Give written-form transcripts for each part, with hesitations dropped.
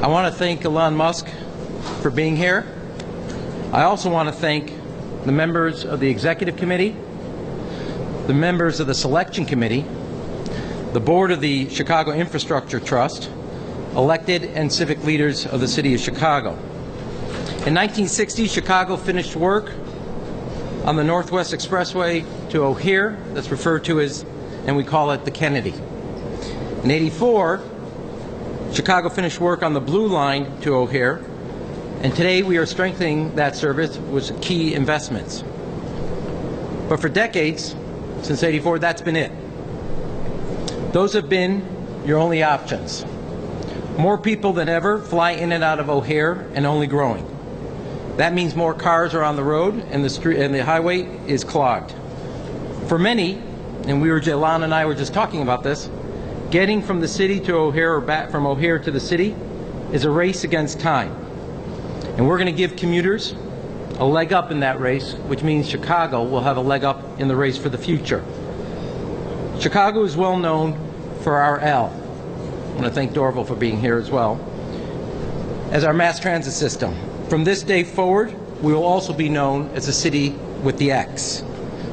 I want to thank Elon Musk for being here. I also want to thank the members of the Executive Committee, the members of the Selection Committee, the board of the Chicago Infrastructure Trust, elected and civic leaders of the City of Chicago. In 1960, Chicago finished work on the Northwest Expressway to O'Hare, that's referred to as, and we call it the Kennedy. In '84, Chicago finished work on the Blue Line to O'Hare, and today we are strengthening that service with key investments. But for decades, since '84, that's been it. Those have been your only options. More people than ever fly in and out of O'Hare, and only growing. That means more cars are on the road, and the highway is clogged. For many, and Elon and I were just talking about this, getting from the city to O'Hare or back from O'Hare to the city is a race against time. And we're going to give commuters a leg up in that race, which means Chicago will have a leg up in the race for the future. Chicago is well known for our L. I want to thank Dorval for being here as well, as our mass transit system. From this day forward, we will also be known as a city with the X.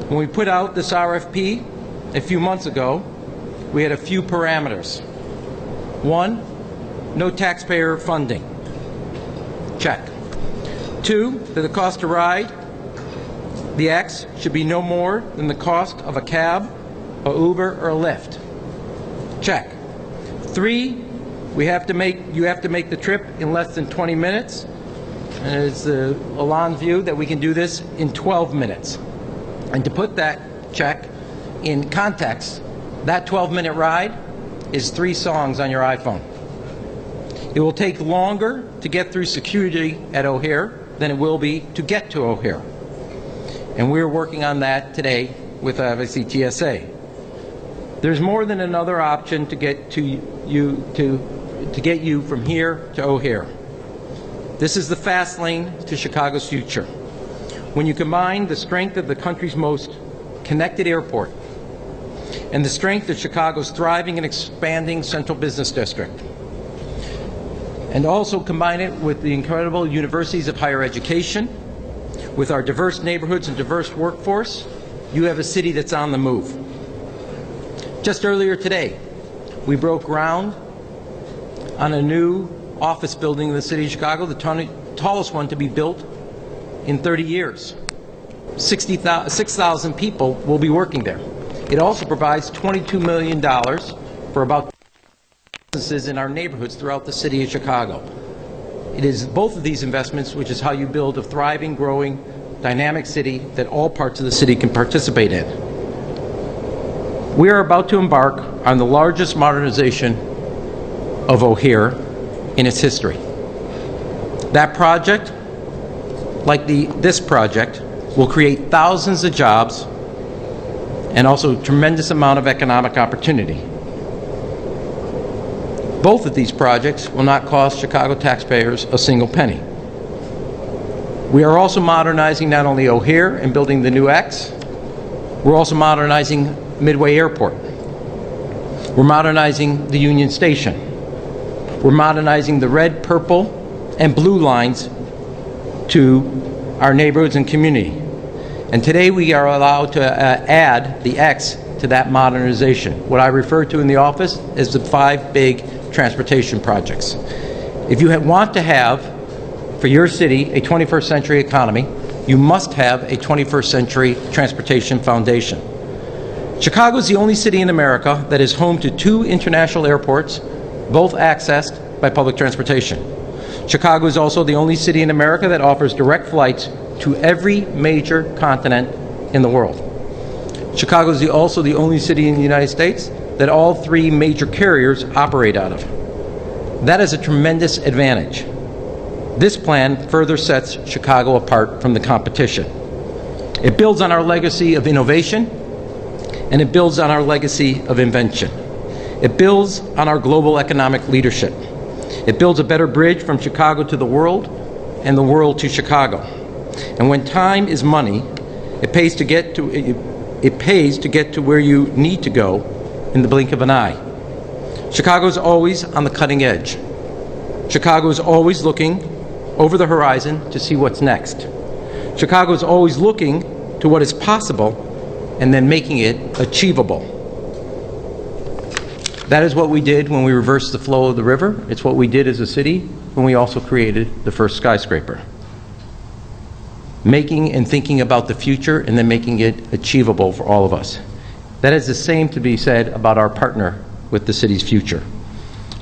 When we put out this RFP a few months ago, we had a few parameters. One, no taxpayer funding. Check. Two, that the cost to ride the X should be no more than the cost of a cab, a Uber, or a Lyft. Check. Three, you have to make the trip in less than 20 minutes. And it's Elon's view that we can do this in 12 minutes. And to put that check in context, that 12-minute ride is 3 songs on your iPhone. It will take longer to get through security at O'Hare than it will be to get to O'Hare. And we're working on that today with obviously TSA. There's more than another option to get to get you from here to O'Hare. This is the fast lane to Chicago's future. When you combine the strength of the country's most connected airport and the strength of Chicago's thriving and expanding central business district, and also combine it with the incredible universities of higher education, with our diverse neighborhoods and diverse workforce, you have a city that's on the move. Just earlier today, we broke ground on a new office building in the city of Chicago, the tallest one to be built in 30 years. 6,000 people will be working there. It also provides $22 million for about businesses in our neighborhoods throughout the city of Chicago. It is both of these investments which is how you build a thriving, growing, dynamic city that all parts of the city can participate in. We are about to embark on the largest modernization of O'Hare in its history. That project, like this project, will create thousands of jobs and also a tremendous amount of economic opportunity. Both of these projects will not cost Chicago taxpayers a single penny. We are also modernizing not only O'Hare and building the new X, we're also modernizing Midway Airport. We're modernizing the Union Station. We're modernizing the red, purple, and blue lines to our neighborhoods and community. And today we are allowed to add the X to that modernization, what I refer to in the office as the 5 big transportation projects. If you want to have, for your city, a 21st century economy, you must have a 21st century transportation foundation. Chicago is the only city in America that is home to 2 international airports, both accessed by public transportation. Chicago is also the only city in America that offers direct flights to every major continent in the world. Chicago is also the only city in the United States that all 3 major carriers operate out of. That is a tremendous advantage. This plan further sets Chicago apart from the competition. It builds on our legacy of innovation, and it builds on our legacy of invention. It builds on our global economic leadership. It builds a better bridge from Chicago to the world and the world to Chicago. And when time is money, it pays to get to where you need to go in the blink of an eye. Chicago is always on the cutting edge. Chicago is always looking over the horizon to see what's next. Chicago is always looking to what is possible and then making it achievable. That is what we did when we reversed the flow of the river. It's what we did as a city when we also created the first skyscraper. Making and thinking about the future and then making it achievable for all of us. That is the same to be said about our partner with the city's future.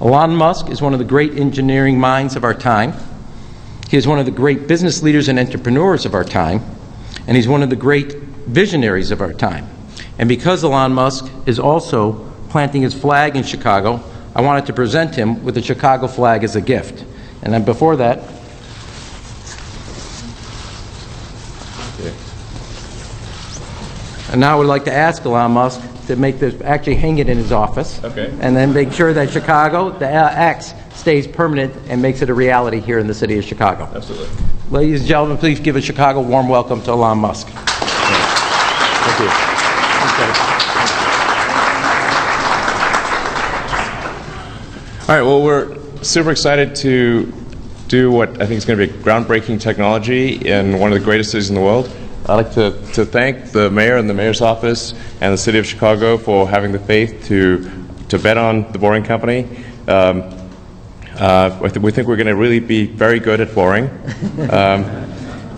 Elon Musk is one of the great engineering minds of our time. He is one of the great business leaders and entrepreneurs of our time, and he's one of the great visionaries of our time. And because Elon Musk is also planting his flag in Chicago, I wanted to present him with the Chicago flag as a gift. And then before that, and now I would like to ask Elon Musk to make this, actually hang it in his office. Okay. And then make sure that Chicago, the X, stays permanent and makes it a reality here in the city of Chicago. Absolutely. Ladies and gentlemen, please give a Chicago warm welcome to Elon Musk. Thank you. All right, well, we're super excited to do what I think is going to be groundbreaking technology in one of the greatest cities in the world. I'd like to thank the mayor and the mayor's office and the city of Chicago for having the faith to bet on the Boring Company. We think we're going to really be very good at boring,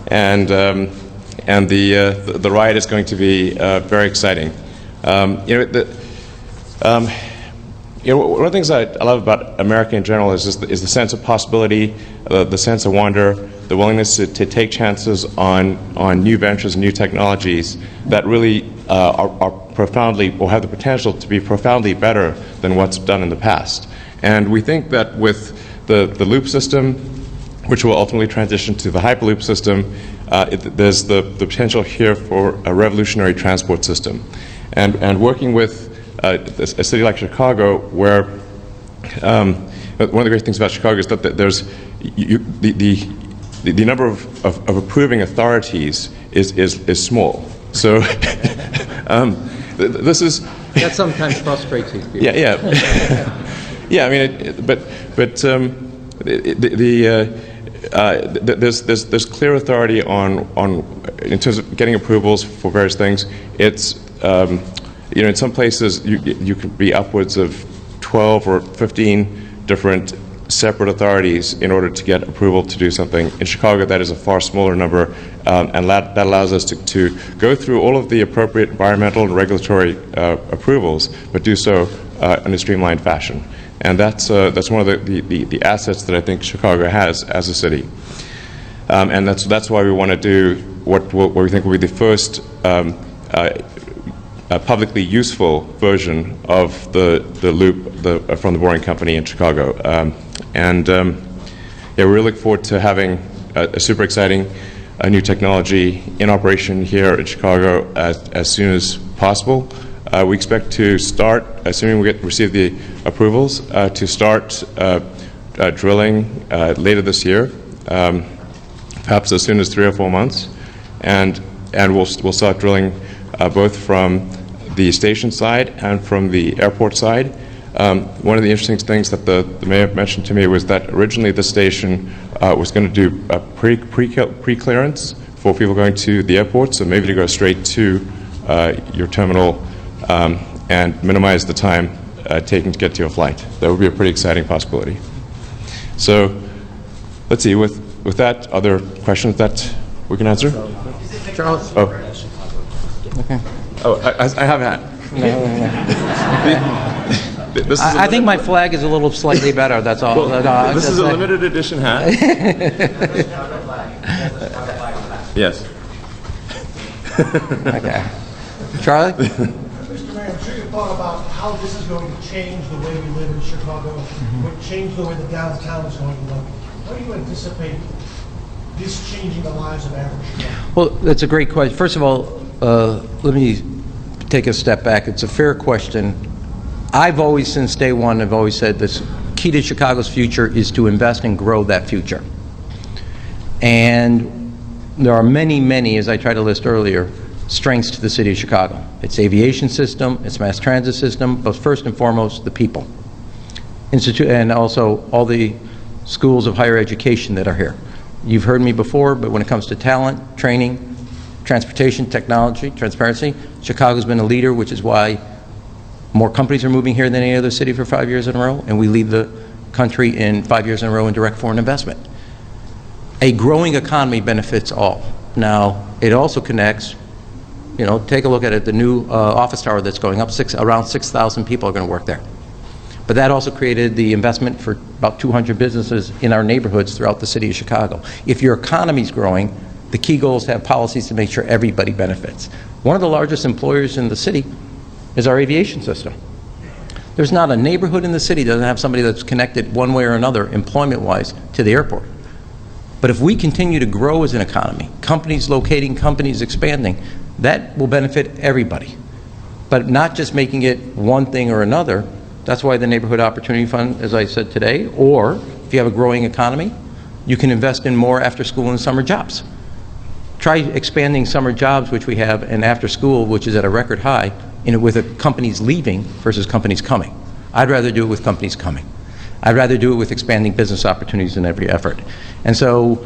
and the ride is going to be very exciting. One of the things I love about America in general is the sense of possibility, the sense of wonder, the willingness to take chances on new ventures and new technologies that really are profoundly, or have the potential to be profoundly better than what's done in the past. And we think that with the loop system, which will ultimately transition to the Hyperloop system, there's the potential here for a revolutionary transport system. And working with a city like Chicago, where one of the great things about Chicago is that there's the number of approving authorities is small. So this is that sometimes frustrates these people. Yeah. Yeah, I mean, there's clear authority on in terms of getting approvals for various things. It's in some places you could be upwards of 12 or 15 different separate authorities in order to get approval to do something. In Chicago, that is a far smaller number, and that allows us to go through all of the appropriate environmental and regulatory approvals, but do so in a streamlined fashion. And that's one of the assets that I think Chicago has as a city. And that's why we want to do what we think will be the first publicly useful version of the loop from the Boring Company in Chicago. We really look forward to having a super exciting new technology in operation here in Chicago as soon as possible. We expect to start, assuming we receive the approvals, to start drilling later this year, perhaps as soon as 3 or 4 months, and we'll start drilling both from the station side and from the airport side. One of the interesting things that the mayor mentioned to me was that originally the station was going to do a pre-clearance for people going to the airport, so maybe to go straight to your terminal and minimize the time taken to get to your flight. That would be a pretty exciting possibility. So let's see, with that, are there questions that we can answer? Charles? Oh. Okay. Oh, I have a hat. I think my flag is a little slightly better, that's all. Well, this is a limited edition hat. Yes. Okay. Charlie? Mr. Mayor, I'm sure you've thought about how this is going to change the way we live in Chicago, would change the way the downtown is going to look. How do you anticipate this changing the lives of average Chicagoans? Well, that's a great question. First of all, let me take a step back. It's a fair question. I've always, since day one, I've always said this key to Chicago's future is to invest and grow that future. And there are many, many, as I tried to list earlier, strengths to the city of Chicago. Its aviation system, its mass transit system, but first and foremost, the people. And also all the schools of higher education that are here. You've heard me before, but when it comes to talent, training, transportation, technology, transparency, Chicago's been a leader, which is why more companies are moving here than any other city for 5 years in a row, and we lead the country in 5 years in a row in direct foreign investment. A growing economy benefits all. Now, it also connects, you know, take a look at it, the new office tower that's going up, around 6,000 people are going to work there. But that also created the investment for about 200 businesses in our neighborhoods throughout the city of Chicago. If your economy's growing, the key goal is to have policies to make sure everybody benefits. One of the largest employers in the city is our aviation system. There's not a neighborhood in the city that doesn't have somebody that's connected one way or another, employment-wise, to the airport. But if we continue to grow as an economy, companies locating, companies expanding, that will benefit everybody. But not just making it one thing or another. That's why the Neighborhood Opportunity Fund, as I said today, or if you have a growing economy, you can invest in more after school and summer jobs. Try expanding summer jobs, which we have, and after school, which is at a record high, with companies leaving versus companies coming. I'd rather do it with companies coming. I'd rather do it with expanding business opportunities in every effort. And so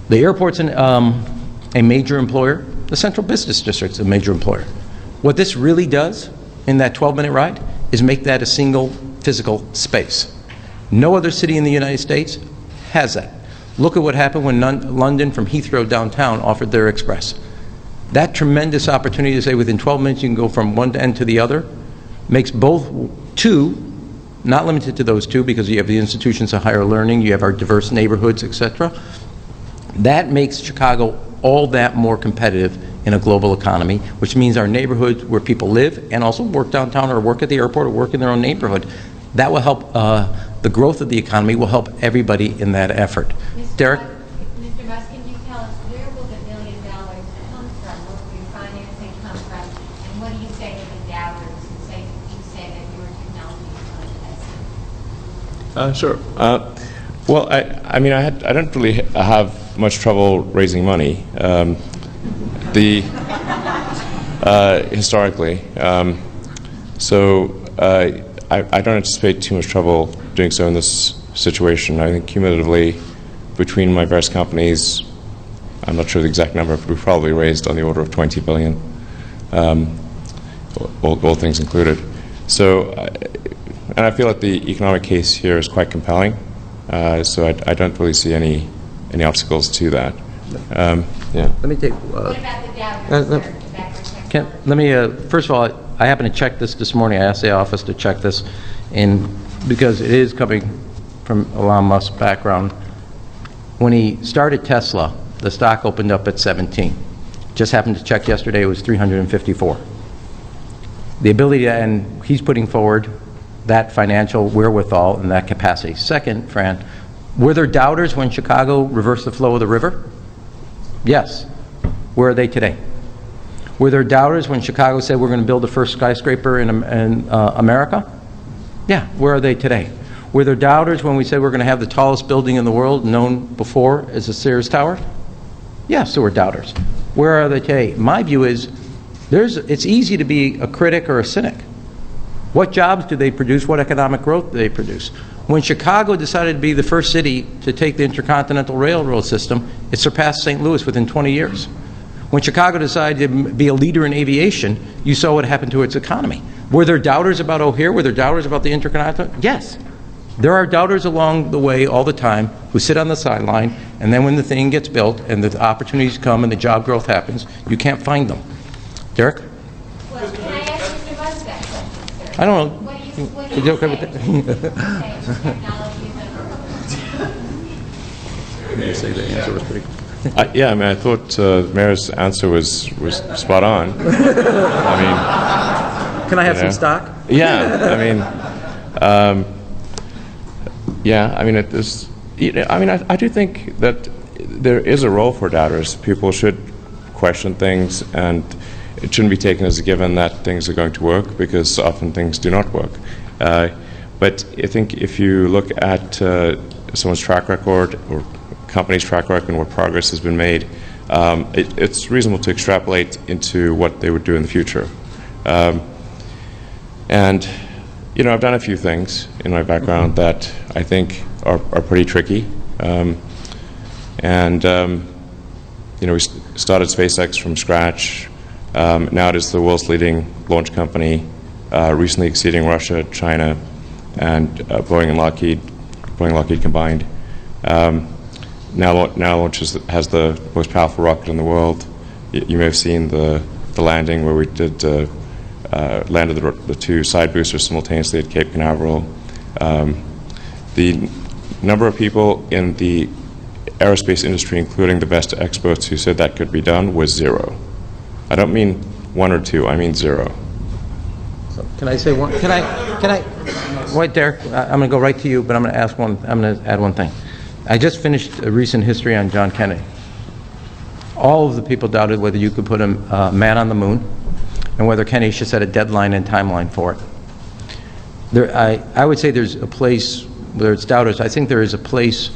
the airport's a major employer. The Central Business District's a major employer. What this really does in that 12-minute ride is make that a single physical space. No other city in the United States has that. Look at what happened when London from Heathrow downtown offered their express. That tremendous opportunity to say within 12 minutes you can go from one end to the other makes both two, not limited to those two because you have the institutions of higher learning, you have our diverse neighborhoods, etc. That makes Chicago all that more competitive in a global economy, which means our neighborhoods where people live and also work downtown or work at the airport or work in their own neighborhood, that will help, the growth of the economy will help everybody in that effort. Derek? Mr. Musk, can you tell us where will the $1 billion come from? Where will your financing come from? And what do you say to the doubters who say that your technology is untested? Sure. Well, I mean, I don't really have much trouble raising money. Historically, so I don't anticipate too much trouble doing so in this situation. I think cumulatively, between my various companies, I'm not sure the exact number, but we've probably raised on the order of $20 billion, all things included. So, and I feel like the economic case here is quite compelling. So I don't really see any obstacles to that. Yeah. Let me take. What about the doubters, sir? Let me, first of all, I happened to check this morning. I asked the office to check this, and because it is coming from Elon Musk's background. When he started Tesla, the stock opened up at 17. Just happened to check yesterday, it was 354. The ability to, and he's putting forward that financial wherewithal and that capacity. Second, Fran, were there doubters when Chicago reversed the flow of the river? Yes. Where are they today? Were there doubters when Chicago said we're going to build the first skyscraper in America? Yeah. Where are they today? Were there doubters when we said we're going to have the tallest building in the world, known before as the Sears Tower? Yes, there were doubters. Where are they today? My view is it's easy to be a critic or a cynic. What jobs do they produce? What economic growth do they produce? When Chicago decided to be the first city to take the Intercontinental Railroad system, it surpassed St. Louis within 20 years. When Chicago decided to be a leader in aviation, you saw what happened to its economy. Were there doubters about O'Hare? Were there doubters about the Intercontinental? Yes. There are doubters along the way all the time who sit on the sideline, and then when the thing gets built and the opportunities come and the job growth happens, you can't find them. Derek? Well, can I ask Mr. Musk that question, sir? I don't know. What do Is you it okay with say? You say the answer was pretty. Yeah, I mean, I thought the mayor's answer was spot on. I Can I have you some know. stock? mean, yeah, I mean, it is. I mean, I do think that there is a role for doubters. People should question things, and it shouldn't be taken as a given that things are going to work, because often things do not work. But I think if you look at someone's track record or company's track record and what progress has been made, it's reasonable to extrapolate into what they would do in the future. And, I've done a few things in my background that I think are pretty tricky. We started SpaceX from scratch. Now it is the world's leading launch company, recently exceeding Russia, China, and Boeing and Lockheed combined. Now has the most powerful rocket in the world. You may have seen the landing where we did landed the 2 side boosters simultaneously at Cape Canaveral. The number of people in the aerospace industry, including the best experts who said that could be done, was 0. I don't mean 1 or 2, I mean 0. So can I say one? Can I? Wait, Derek. I'm going to go right to you, but I'm going to ask one. I'm going to add one thing. I just finished a recent history on John Kennedy. All of the people doubted whether you could put a man on the moon, and whether Kennedy should set a deadline and timeline for it. I would say there's a place, whether it's doubters, I think there is a place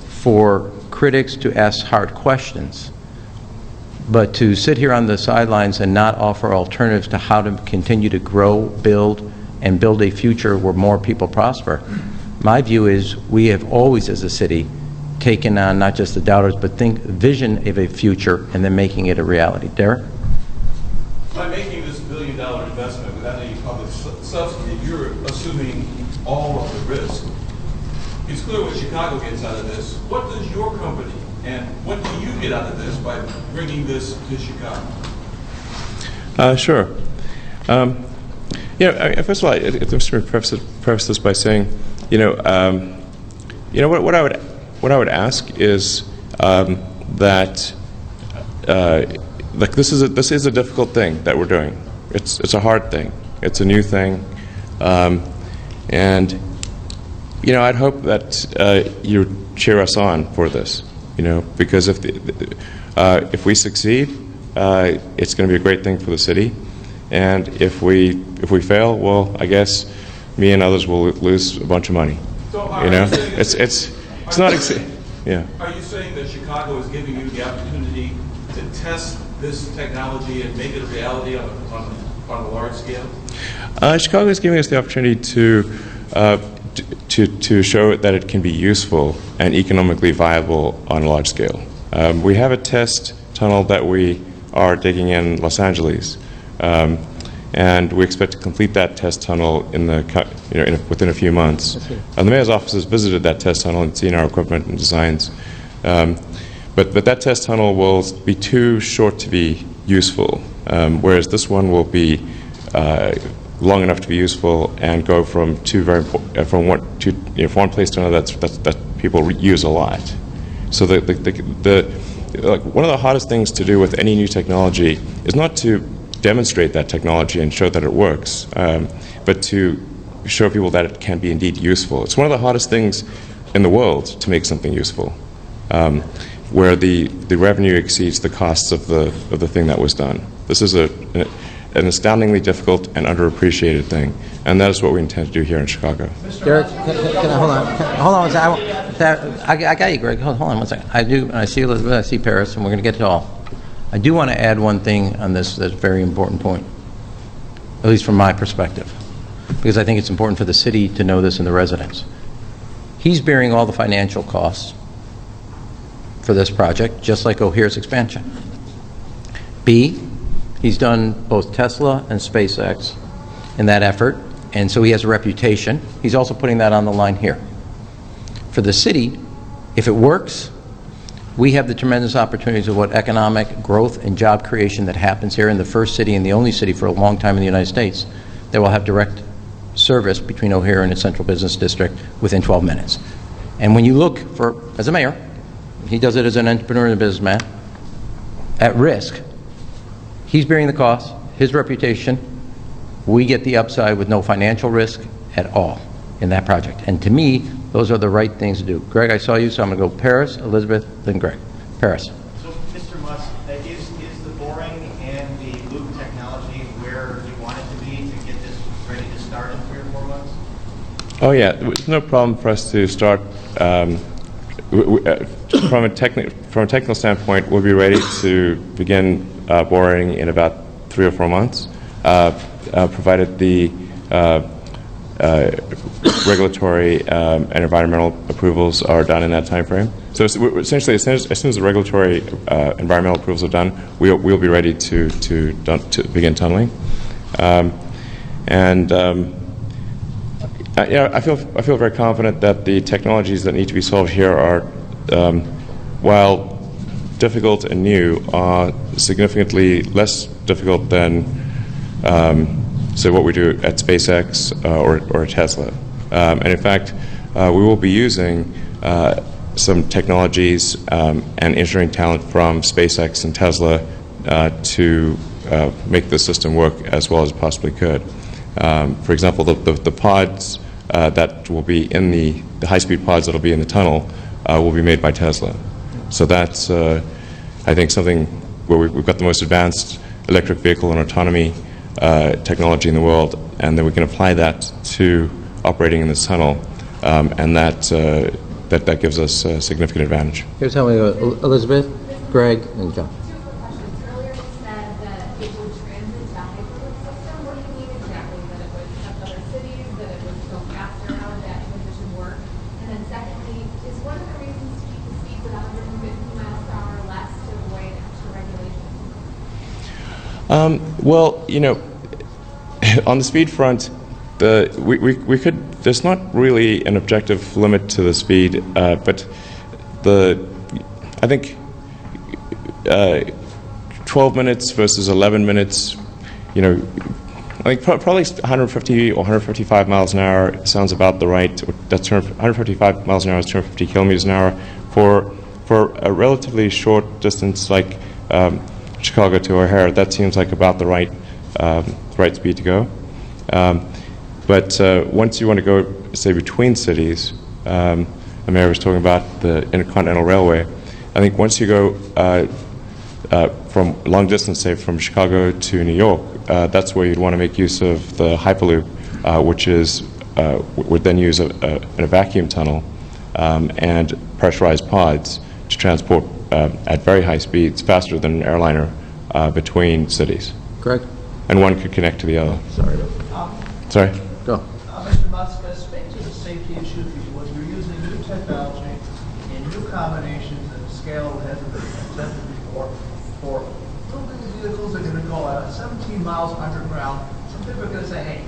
for critics to ask hard questions. But to sit here on the sidelines and not offer alternatives to how to continue to grow, build a future where more people prosper, my view is we have always, as a city, taken on not just the doubters, but vision of a future and then making it a reality. Derek? By making this $1 billion investment without any public subsidy, you're assuming all of the risk. It's clear what Chicago gets out of this. What does your company and what do you get out of this by bringing this to Chicago? Sure. First of all, I'm just going to preface this by saying, what I would ask is that this is a difficult thing that we're doing. It's a hard thing. It's a new thing, and I'd hope that you cheer us on for this. Because if we succeed, it's going to be a great thing for the city, and if we fail, well, I guess me and others will lose a bunch of money. So it's not yeah. Are you saying that Chicago is giving you the opportunity to test this technology and make it a reality on a large scale? Chicago is giving us the opportunity to show that it can be useful and economically viable on a large scale. We have a test tunnel that we are digging in Los Angeles, and we expect to complete that test tunnel within a few months. The mayor's office has visited that test tunnel and seen our equipment and designs, but that test tunnel will be too short to be useful, whereas this one will be long enough to be useful and go from one place to another that people use a lot. So one of the hardest things to do with any new technology is not to demonstrate that technology and show that it works, but to show people that it can be indeed useful. It's one of the hardest things in the world to make something useful, where the revenue exceeds the costs of the thing that was done. This is an astoundingly difficult and underappreciated thing, and that is what we intend to do here in Chicago. Derek, can I, hold on one second. I got you, Greg. Hold on one second. I see Elizabeth, I see Paris, and we're going to get to it all. I do want to add one thing on this that's a very important point, at least from my perspective, because I think it's important for the city to know this and the residents. He's bearing all the financial costs for this project, just like O'Hare's expansion. B, he's done both Tesla and SpaceX in that effort, and so he has a reputation. He's also putting that on the line here. For the city, if it works, we have the tremendous opportunities of what economic growth and job creation that happens here in the first city and the only city for a long time in the United States that will have direct service between O'Hare and its central business district within 12 minutes. And when you look for, as a mayor, he does it as an entrepreneur and a businessman, at risk, he's bearing the cost, his reputation, we get the upside with no financial risk at all in that project. And to me, those are the right things to do. Greg, I saw you, so I'm going to go Paris, Elizabeth, then Greg. Paris. So, Mr. Musk, is the boring and the loop technology where you want it to be to get this ready to start in 3 or 4 months? Oh yeah, there's no problem for us to start. From a technical standpoint, we'll be ready to begin boring in about 3 or 4 months, provided the regulatory and environmental approvals are done in that time frame. So essentially, as soon as the regulatory environmental approvals are done, we'll be ready to begin tunneling. I feel very confident that the technologies that need to be solved here are, while difficult and new, are significantly less difficult than say what we do at SpaceX or Tesla. And in fact, we will be using some technologies and engineering talent from SpaceX and Tesla to make the system work as well as it possibly could. For example, the pods that will be in the high-speed pods that will be in the tunnel will be made by Tesla. So that's, I think, something where we've got the most advanced electric vehicle and autonomy technology in the world, and then we can apply that to operating in this tunnel, and that gives us a significant advantage. Here's how we go. Elizabeth, Greg, and John. Two quick questions. Earlier you said that it would transit the Hyperloop system. What do you mean exactly? That it would touch other cities, that it would go faster? How would that transition work? And then secondly, is one of the reasons to keep the speeds at 150 miles per hour less to avoid extra regulation? Well, on the speed front, we could. There's not really an objective limit to the speed, but I think 12 minutes versus 11 minutes. I think probably 150 or 155 miles an hour sounds about the right. That's 155 miles an hour is 250 kilometers an hour for a relatively short distance like Chicago to O'Hare. That seems like about the right speed to go. But once you want to go, say, between cities, the mayor was talking about the Intercontinental Railway. I think once you go from long distance, say from Chicago to New York, that's where you'd want to make use of the Hyperloop, which would then use a vacuum tunnel and pressurized pods to transport at very high speeds, faster than an airliner, between cities. Greg? And one could connect to the other. Sorry. Sorry? Go. Mr. Musk, speak to the safety issue because you're using new technology and new combinations at a scale that hasn't been attempted before. For little vehicles that are going to go at 17 miles underground, some people are going to say, hey,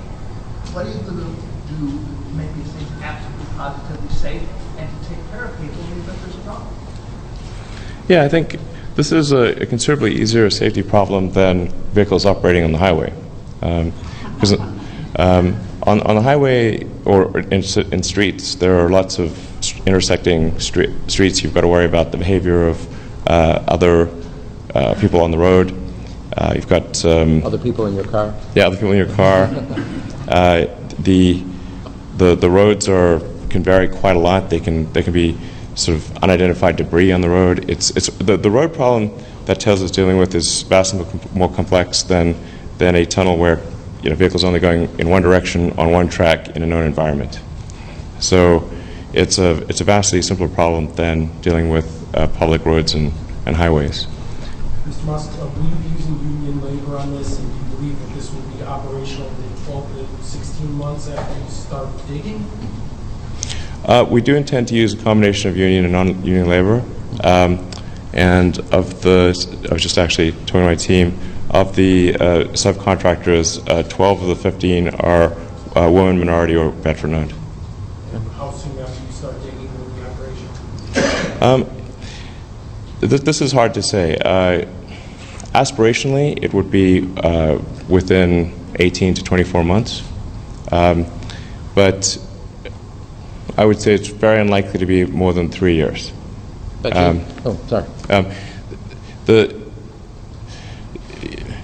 what are you going to do to make these things absolutely positively safe and to take care of people even if there's a problem? Yeah, I think this is a considerably easier safety problem than vehicles operating on the highway. Because on the highway or in streets, there are lots of intersecting streets. You've got to worry about the behavior of other people on the road. You've got Other people in your car? Yeah, other people in your car. The roads can vary quite a lot. They can be sort of unidentified debris on the road. It's the road problem that Tesla's dealing with is vastly more complex than a tunnel where vehicles only going in one direction on one track in a known environment. So it's a vastly simpler problem than dealing with public roads and highways. Mr. Musk, will you be using union labor on this, and do you believe that this will be operational within 12 to 16 months after you start digging? We do intend to use a combination of union and non-union labor. And I was just actually talking to my team, of the subcontractors, 12 of the 15 are women, minority, or veteran-owned. How soon after you start digging will the operation? This is hard to say. Aspirationally, it would be within 18 to 24 months. But I would say it's very unlikely to be more than 3 years. Sorry.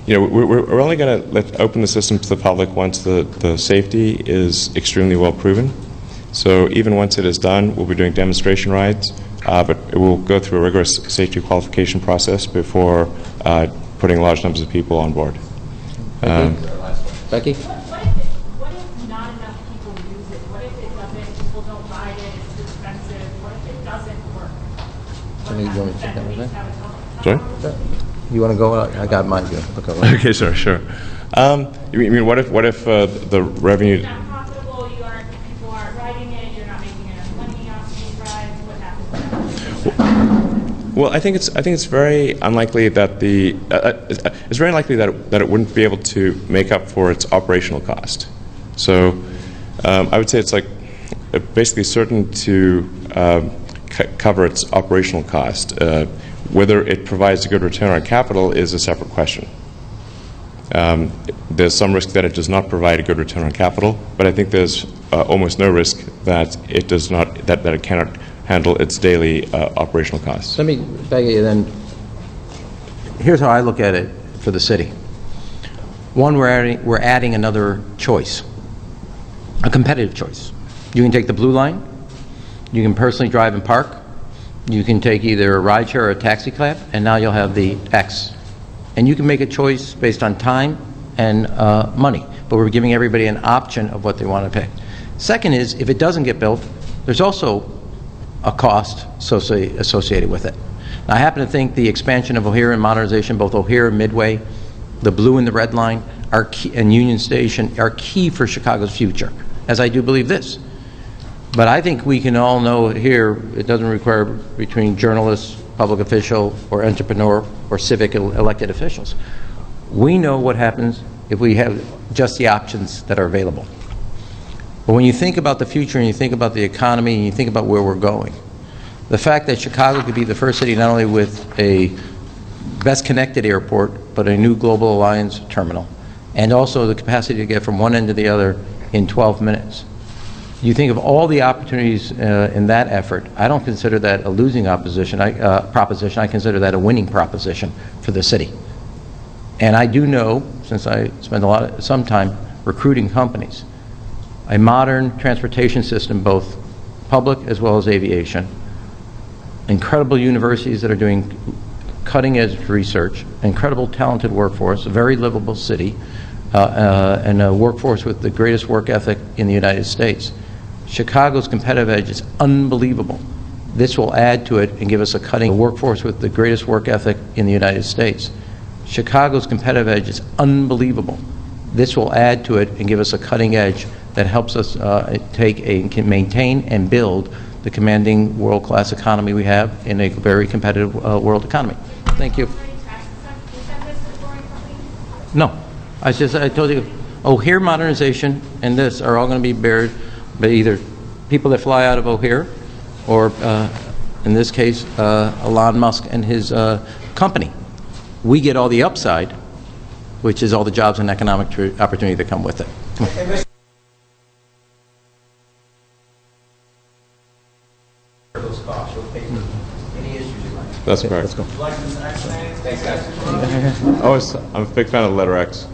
We're only going to open the system to the public once the safety is extremely well proven. So even once it is done, we'll be doing demonstration rides, but it will go through a rigorous safety qualification process before putting large numbers of people on board. Becky? What if not enough people use it? What if it doesn't, people don't buy it, it's too expensive? What if it doesn't work? You want me to take that one back? Sorry? You want to go? I got mine here. Okay, Okay, sure. You mean what if the revenue? It's not profitable, you Well, I think it's very unlikely that it's very unlikely that it wouldn't be able to make up for its operational cost. So I would say it's like basically certain to cover its operational cost. Whether it provides a good return on capital is a separate question. There's some risk that it does not provide a good return on capital, but I think there's almost no risk that it does not that it cannot handle its daily operational costs. Let me beg you then, here's how I look at it for the city. One, we're adding another choice, a competitive choice. You can take the blue line, you can personally drive and park, you can take either a rideshare or a taxi cab, and now you'll have the X. And you can make a choice based on time and money, but we're giving everybody an option of what they want to pay. Second is, if it doesn't get built, there's also a cost associated with it. Now, I happen to think the expansion of O'Hare and modernization, both O'Hare and Midway, the blue and the red line, are key, and Union Station are key for Chicago's future, as I do believe this. But I think we can all know here it doesn't require between journalists, public official, or entrepreneur, or civic elected officials. We know what happens if we have just the options that are available. But when you think about the future and you think about the economy and you think about where we're going, the fact that Chicago could be the first city not only with a best connected airport, but a new Global Alliance terminal, and also the capacity to get from one end to the other in 12 minutes. You think of all the opportunities in that effort. I don't consider that a losing proposition. I consider that a winning proposition for the city. And I do know, since I spend some time recruiting companies, a modern transportation system, both public as well as aviation, incredible universities that are doing cutting-edge research, incredible talented workforce, a very livable city, and a workforce with the greatest work ethic in the United States. Chicago's competitive edge is unbelievable. This will add to it and give us a cutting workforce with the greatest work ethic in the United States. Chicago's competitive edge is unbelievable. This will add to it and give us a cutting edge that helps us can maintain and build the commanding world-class economy we have in a very competitive world economy. Thank you. No, I told you, O'Hare modernization and this are all going to be bared by either people that fly out of O'Hare or, in this case, Elon Musk and his company. We get all the upside, which is all the jobs and economic opportunity that come with it. Those costs, you'll pay for any issues you like. That's correct. Let's go. Thanks, guys. I'm a big fan of the letter X.